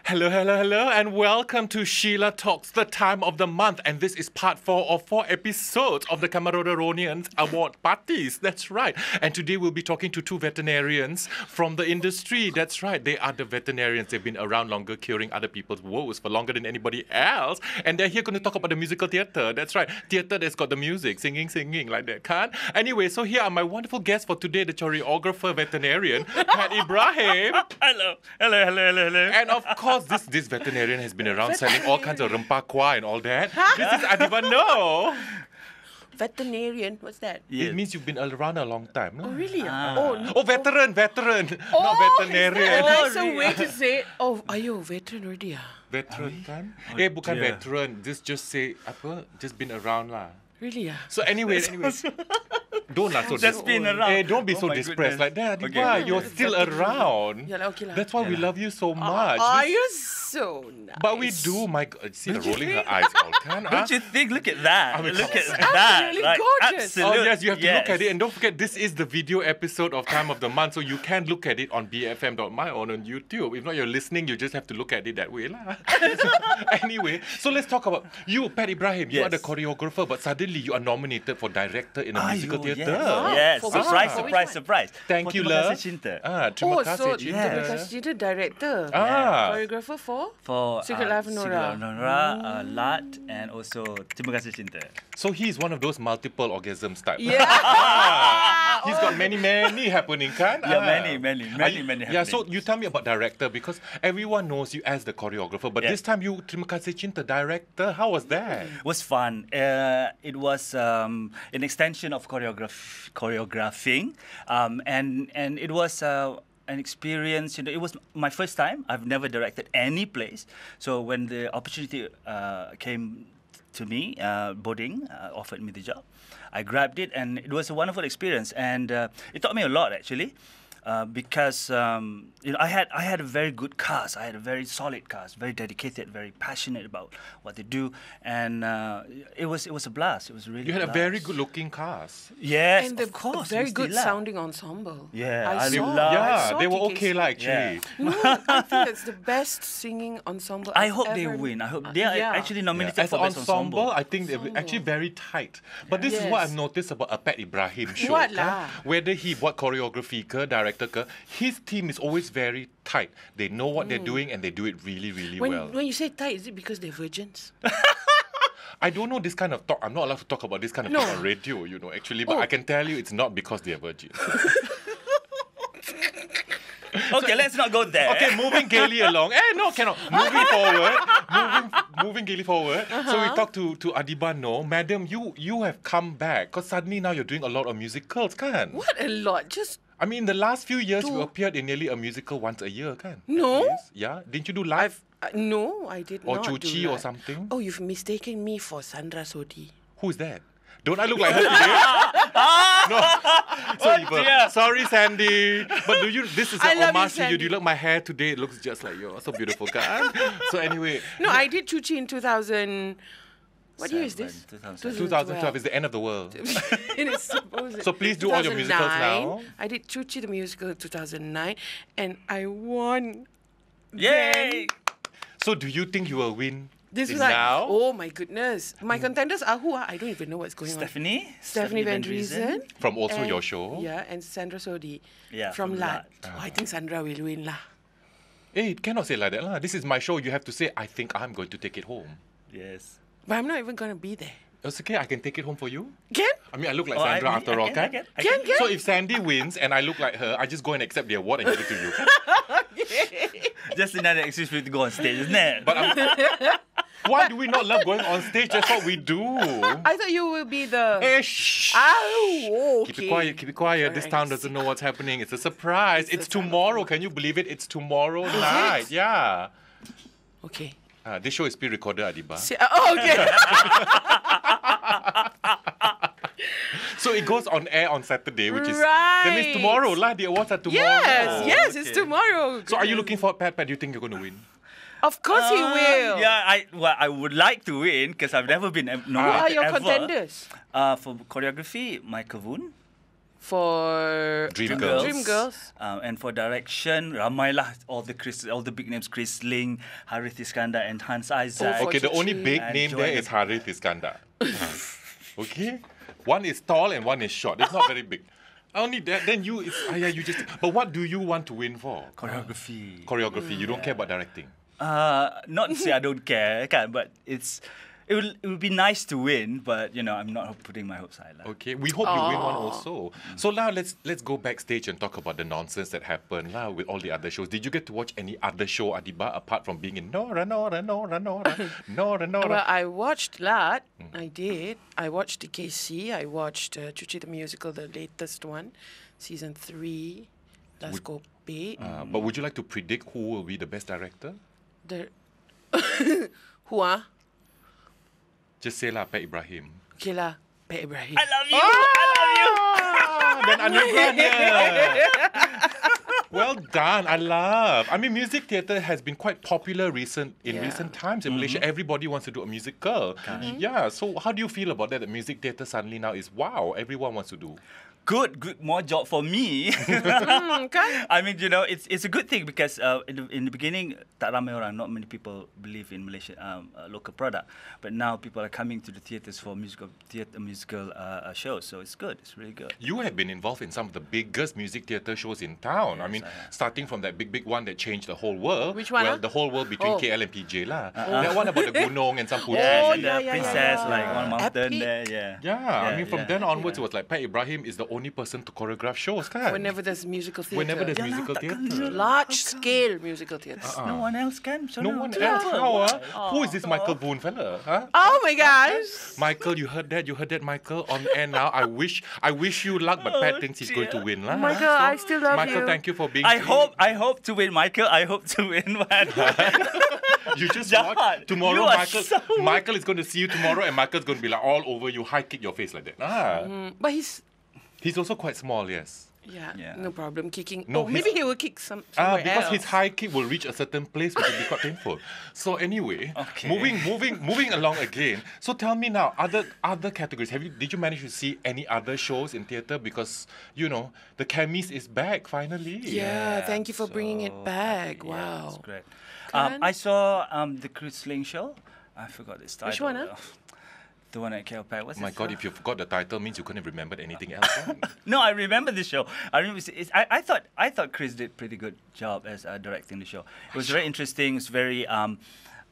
Hello, hello, hello, and welcome to Shelah Talks, the time of the month. And this is part 4 of 4 episodes of the Cameronian Arts Award parties. That's right. And today we'll be talking to 2 veterinarians from the industry. That's right. They are the veterinarians. They've been around longer, curing other people's woes for longer than anybody else. And they're here going to talk about the musical theatre. That's right. Theatre that's got the music, singing like that, can't? Anyway, so here are my wonderful guests for today, the choreographer veterinarian, Pat Ibrahim. Hello. And of course, this veterinarian has been around selling all kinds of rempah kuah and all that. This is Adibah Noor. Veterinarian, what's that? It means you've been around a long time. No? Oh, really? Oh, veteran, not veterinarian. That's a way to say it. Oh, are you a veteran already? Veteran kan? Bukan dear. veteran. Just say apa? Just been around lah. Really? So anyway. Don't lah so Just been around. don't be so my depressed goodness. like that. Okay. Adibah, you're still around. Yeah, okay lah. That's why we love you so much. Are you so nice? But we do, my God. See her rolling her eyes all kan? Don't you think? Look at that. I mean, Look at come on. that. Absolutely gorgeous. Oh Absolute, yes, you have to look at it, and don't forget this is the video episode of Time of the Month, so you can look at it on bfm.my or on YouTube. If not, you're listening, you just have to look at it that way lah. Anyway, so let's talk about you, Pat Ibrahim. You are the Yes. choreographer, but suddenly you are nominated for director in a musical theatre. Yes. For which Surprise, one? surprise, surprise. Thank For you, Terima love. Kasih Cinta. Terima kasih, so Cinta. Terima Kasih Cinta director. Choreographer for? For Secret Life of Nora. Secret Life of Nora, Lat, and also Terima Kasih Cinta. So he's one of those multiple orgasms type. Yeah. He's got many happening, kan? Yeah, many Yeah, so happenings. you tell me about director, because everyone knows you as the choreographer, but Yeah. this time you Terima Kasih Cinta director. How was that? It was fun. It was an extension of choreographing, and it was an experience. It was my first time. I've never directed any plays, so when the opportunity came to me, Boding offered me the job. I grabbed it, and it was a wonderful experience, and it taught me a lot actually. Because I had a very good cast. I had a very solid cast, very dedicated, very passionate about what they do, and it was a blast. It was really. You had a blast. very good-looking cast. Yes, And of course. very Miss good Dila. sounding ensemble. Yeah, I I saw. love- I saw They were TKC. okay lah actually. No, I think it's the best singing ensemble. I I've hope they ever- win. I hope they are Yeah. actually nominated As for an best ensemble, ensemble. I think they're actually very tight. But this is what I've noticed about a Pat Ibrahim show. What kan? lah? Whether he buat choreography ke, director ke, his team is always very tight. They know what they're doing and they do it really, really well. When you say tight, is it because they're virgins? I don't know this kind of talk. I'm not allowed to talk about this kind of No. thing on radio, actually. But I can tell you it's not because they're virgins. Okay, let's not go there. Okay, moving gaily along. No, cannot. Moving gaily forward. So we talked to Adibah Noor. Madam, you have come back because suddenly now you're doing a lot of musicals, kan? What a lot. Just I mean, in the last few years, you Two. appeared in nearly a musical once a year, kan? No. At least. Yeah? Didn't you do live? no, I did Or not do Chuchi that. or something? Oh, you've mistaken me for Sandra Sodi. Who's that? Don't I look like her today? No. So evil. dear. Sorry, Sandy. But this is I an love you, homage to you. Sandy. Do you look my hair today? It looks just like yours. So beautiful, kan? So anyway. No, I did Chuchi in 2000. What year is this? 2012 is the end of the world. It is supposed. So please do all your musicals 2009, now. I did Chuchi the musical in 2009, and I won. Yay! So do you think you will win This was like, now? oh my goodness. My contenders are who? I don't even know what's going on. Stephanie Van Driesen. From also and- your show? Yeah, and Sandra Sodi. Yeah, From from Lat. Lat. Oh, I think Sandra will win lah. Hey, it cannot say like that. Lah. This is my show. You have to say, I think I'm going to take it home. Yes. But I'm not even going to be there. It's okay, I can take it home for you. Can? I mean, I look like Oh, Sandra I after all, can, kan? I can. Can? So if Sandy wins and I look like her, I just go and accept the award and give it to you. Just another excuse for you to go on stage, isn't it? But why do we not love going on stage? That's what we do. I thought you will be the... Hey, shh. Oh, okay. Keep it quiet, keep it quiet. This town doesn't know what's happening. It's a surprise. It's tomorrow. Can you believe it? It's tomorrow night. Yeah. Okay. This show is pre-recorded, Adibah. Okay. So it goes on air on Saturday, which is... That means Right. tomorrow lah. The awards are tomorrow. Yes, it's okay. tomorrow. So are you looking for Pat? Do you think you're going to win? Of course he will. Yeah, I would like to win because I've never been Who nominated are your ever. contenders? For choreography, Michael Voon. For Dream Girls. Dream Girls. And for direction, ramai lah, all the big names, Chris Ling, Harith Iskandar and Hans Isaac. Okay, the only big And name there Joanne. is Harith Iskandar. Okay? One is tall and one is short. It's not very big. Only that, then you, you just... But what do you want to win for? Choreography. Choreography. You don't care about directing. Not to say I don't care, but it would be nice to win, but I'm not putting my hopes high. Okay, we hope you win one also. So now let's go backstage and talk about the nonsense that happened with all the other shows. Did you get to watch any other show, Adibah, apart from being in Nora? Well, I watched that. I did. I watched DKC. I watched Cuci the Musical, the latest one, season 3. Let's go big. But would you like to predict who will be the best director? Who ah? Just say lah, Pat Ibrahim. Okay lah, Pat Ibrahim. I love you! I love you! Dan anugerahnya. Well done. I mean, music theatre has been quite popular in recent times in Malaysia. Everybody wants to do a musical. Yeah. So how do you feel about that? The music theatre suddenly now is everyone wants to do. Good, more job for me. I mean, it's a good thing because in the beginning, tak ramai orang, not many people believe in Malaysian local product. But now people are coming to the theatres for musical shows, so it's good. It's really good. You have been involved in some of the biggest music theatre shows in town. Yes, I mean, starting from that big one that changed the whole world. Which one? Well, the whole world between KL and PJ lah. That one about the gunung and some putri. Yes, and the princess, like on a mountain Epic. there, Yeah, I mean, from then onwards, it was like Pat Ibrahim is the only person to choreograph shows, kan? Whenever there's musical theatre. Whenever there's musical theatre. Large-scale musical theatre. No one else can. So No one else. How? Who is this Michael Boone fella? Huh? Oh my gosh! Michael, you heard that? You heard that, Michael? On air now. I wish you luck, but Pat thinks he's going to win, lah. Michael, I still love Michael, you. thank you for being. I hope to win, Michael. I hope to win, man. You just Jahat. watch tomorrow. You are Michael is going to see you tomorrow, and Michael's going to be like all over you, high kick your face like that. But he's also quite small, yes. Yeah, no problem kicking. No, maybe he will kick somewhere Because else. his high kick will reach a certain place which will be quite painful. So anyway, moving along again. So tell me now, other categories. Did you manage to see any other shows in theatre? Because the Chemis is back finally. Yeah, thank you for bringing it back. Yeah, Wow. that's great. Kan? I saw the Chris Ling show. I forgot this title. Which one, The one at KLP. What's My it God, called? if you forgot the title, means you couldn't have remembered anything else. No, I remember the show. I thought Chris did pretty good job as directing the show. It was very interesting. It's very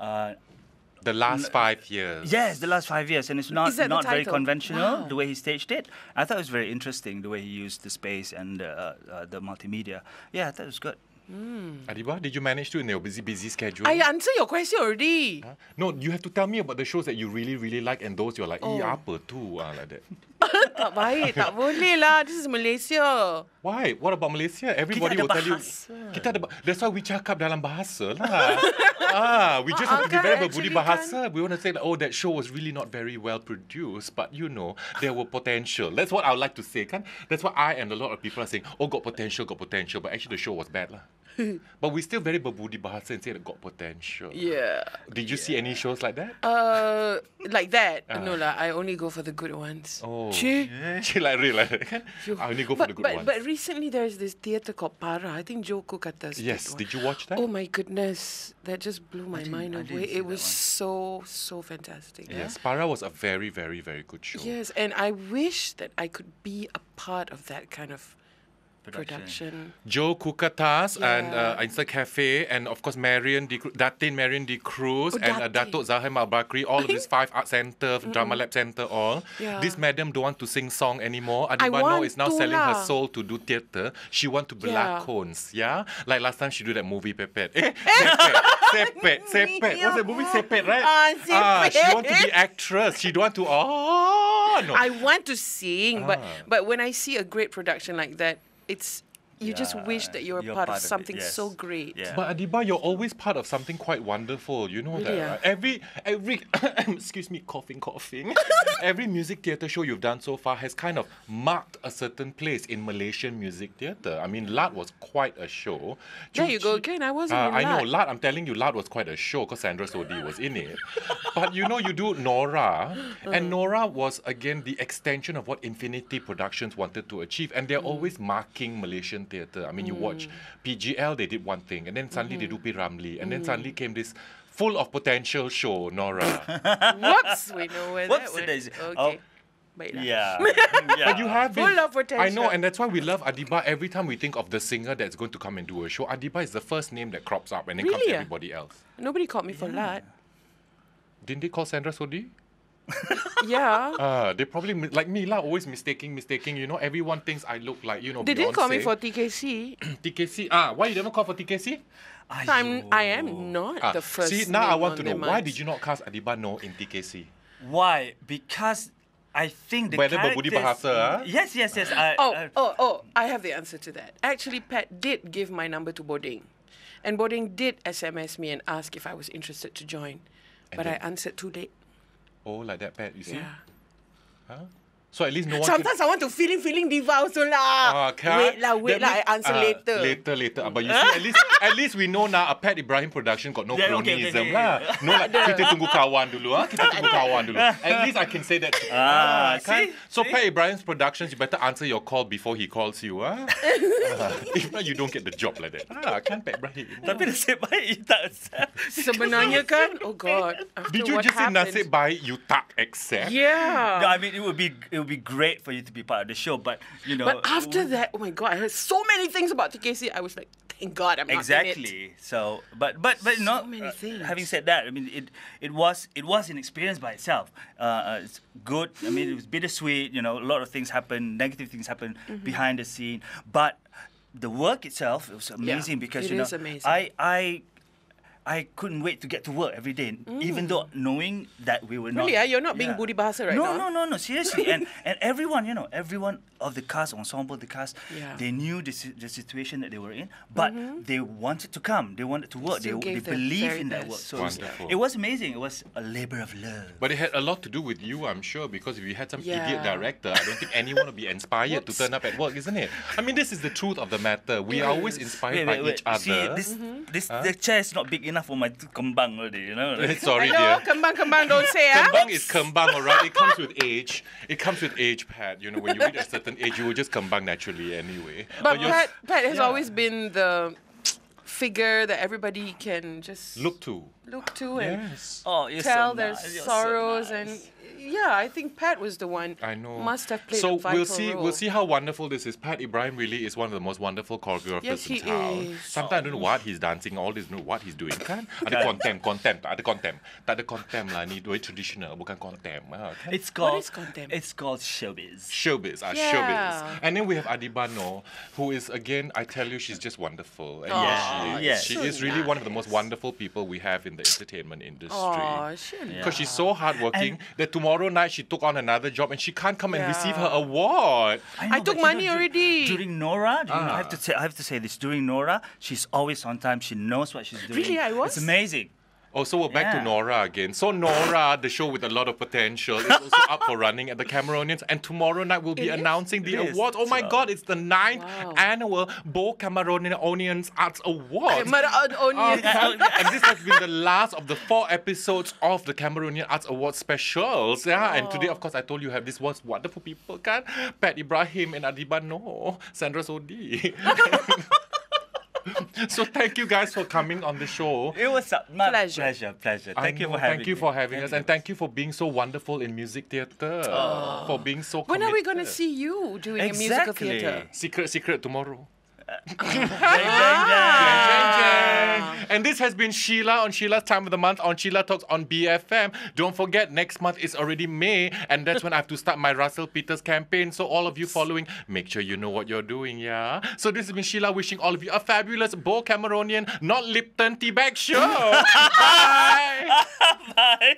The last 5 years. yes, the last 5 years, and it's not Is that the very title? conventional Wow. the way he staged it. I thought it was very interesting the way he used the space and the multimedia. Yeah, I thought it was good. Adibah, did you manage to in your busy schedule? I answered your question already. Huh? No, you have to tell me about the shows that you really, really like and those you're like, apa tu? Like that. Tak baik, tak boleh lah. This is Malaysia. Why? What about Malaysia? Everybody Kita will ada tell you. bahasa. That's why we cakap dalam bahasa lah. We just have to be very berbudi bahasa. We want to say that, that show was really not very well produced, but there were potential. That's what I would like to say, kan? That's what I and a lot of people are saying. Got potential, but actually the show was bad lah. But we still very berbudi bahasa and say that got potential. Yeah. Did you see any shows like that? Like that? No lah. I only go for the good ones. Chee. Like real, like that, kan? I only go for the good ones. But recently there's this theatre called Para. I think Joko Katas. Yes, did you watch that? Oh my goodness, that just blew my mind I didn't away. see It that was so fantastic. Yes, Para was a very, very, very good show. Yes, and I wish that I could be a part of that kind of production. Joe Kukatas and Yeah. Insta Cafe, and of course Datin Marion De Cruz and Datin. Datuk Zahim Al-Bakri, all of this 5 art center, drama lab center, all. Yeah. This madam don't want to sing song anymore. I Adibah Noor want is now to selling her lah. soul to do theatre. She want to be Yeah. cones, yeah? Like last time she do that movie Pepet. Sepet. What's the movie Sepet, right? Sepet. She want to be actress. She don't want to, no. I want to sing, but when I see a great production like that, it's You just wish that you were You're part of part of it, something yes. so great. Yeah. But Adibah, you're always part of something quite wonderful. You know Really, that, right? Every excuse me, coughing. Every music theatre show you've done so far has kind of marked a certain place in Malaysian music theatre. I mean, Lat was quite a show. There you go again. I wasn't in I know, Lat. Lat. I'm telling you, Lat was quite a show because Sandra Sodi was in it. But you know, you do Nora, and Nora was again the extension of what Infinity Productions wanted to achieve, and they're always marking Malaysian theatre. I mean, you watch PGL, they did one thing, and then suddenly they do P. Ramlee, and then suddenly came this full of potential show, Nora. Whoops, we know where Whoops, that went. it is. Okay. Baiklah. Yeah. But you have been, Full of potential. I know, and that's why we love Adibah. Every time we think of the singer that's going to come and do a show, Adibah is the first name that crops up, and then comes Really? everybody else. Nobody called me for Lat. Didn't they call Sandra Sodi? Yeah. They probably, like me, always mistaking. You know, everyone thinks I look like, you know, They didn't call me Beyonce. for TKC. TKC. Why you never call for TKC? I am not the first. See, now I name want on to their know, why minds. did you not cast Adibah Noor in TKC? Why? Because I think the Whether characters... berbudi bahasa, Yes. I have the answer to that. Actually, Pat did give my number to Boding. And Boding did SMS me and ask if I was interested to join. But I answered too late. Oh, like that, Pat, you see? Yeah. Huh? So at least no one Sometimes I want to feeling diva also lah. Wait lah, I answer later. Later. But you see, at least we know now a Pat Ibrahim production got no Yeah, okay, cronyism okay. lah. No, like, kita tunggu kawan dulu. Kita tunggu kawan dulu. At least I can say that. See? So See? Pat Ibrahim's productions, you better answer your call before he calls you. If not, you don't get the job like that. Kan Pat Ibrahim. Tapi nasib baik tak accept. Sebenarnya kan, oh God. After Did you what just say happened, nasib baik you tak accept? Yeah. No, I mean, it would be great for you to be part of the show, but you know. But after that, oh my God, I heard so many things about TKC. I was like, thank God I'm not in it. Exactly. So, but you know, many things. having said that, I mean, it was an experience by itself. It's good. I mean, it was bittersweet. You know, a lot of things happened, negative things happened behind the scene, but the work itself, it was amazing because it you know, is amazing. I couldn't wait to get to work every day, even though knowing that we were not. Really, you're not being budi bahasa right now? No, seriously. and everyone, you know, everyone of the cast, ensemble, the cast, Yeah. they knew the situation that they were in, but they wanted to come, they wanted to work, they Still gave their believe very in that work. best. So Wonderful. it was amazing. It was a labor of love. But it had a lot to do with you, I'm sure, because if you had some Yeah. idiot director, I don't think anyone would be inspired to turn up at work, isn't it? I mean, this is the truth of the matter. We are always inspired by each other. See, this the chair is not big enough for my kembang already, you know. Sorry, Hello, dear. kembang, don't say Kembang is kembang, alright? It comes with age. It comes with age, Pat. You know, when you reach a certain age, you will just kembang naturally anyway. But you're- Pat has always been the figure that everybody can just Look to. and Yes. Oh, you're tell so their nice. You're so sorrows nice. and yeah, I think Pat was the one. I know. Must have played so a vital we'll role. see how wonderful this is. Pat Ibrahim really is one of the most wonderful choreographers Yes, in he town. is. Sometimes I don't know what he's dancing, all this, know what he's doing. Kan? Ada contempt, tak ada contempt lah. Ni very traditional, bukan contempt. Kan? It's called is contempt? It's called showbiz. Showbiz, Yeah. showbiz. And then we have Adibah Noor, who is, again, I tell you, she's just wonderful. And yes. she So is really one of the nice. most wonderful people we have in the entertainment industry. Oh, sure. Because she's so hardworking that tomorrow night she took on another job and she can't come and receive her Yeah. award. I took money already. During Nora, I have to say this. During Nora, she's always on time. She knows what she's doing. Really, I was? It's amazing. Oh, so we're back to Yeah. Nora again. So Nora, the show with a lot of potential, is also up for running at the Cameronians. And tomorrow night we'll be It is? announcing the It is. awards. Oh my So- God, it's the 9th Wow. annual BOH Cameronian Arts Awards. Onion. And this has been the last of the 4 episodes of the Cameronian Arts Awards specials. Yeah, and today, of course, I told you have these wonderful people, kan? Pat Ibrahim and Adibah Noor, Sandra Sodi. So thank you guys for coming on the show. It was my Pleasure. pleasure. I Thank you know, for having thank you me. for having us, and thank you for being so wonderful in music theatre. For being so When are we going to committed. see you doing a musical Exactly. theatre? Secret tomorrow. Jang, jang, jang. And this has been Sheila on Sheila's Time of the Month on Sheila Talks on BFM. Don't forget, next month is already May, and that's when I have to start my Russell Peters campaign. So all of you following, make sure you know what you're doing, yeah? So this has been Sheila wishing all of you a fabulous BOH Cameronian, not Lipton tea bag show. Bye! Bye.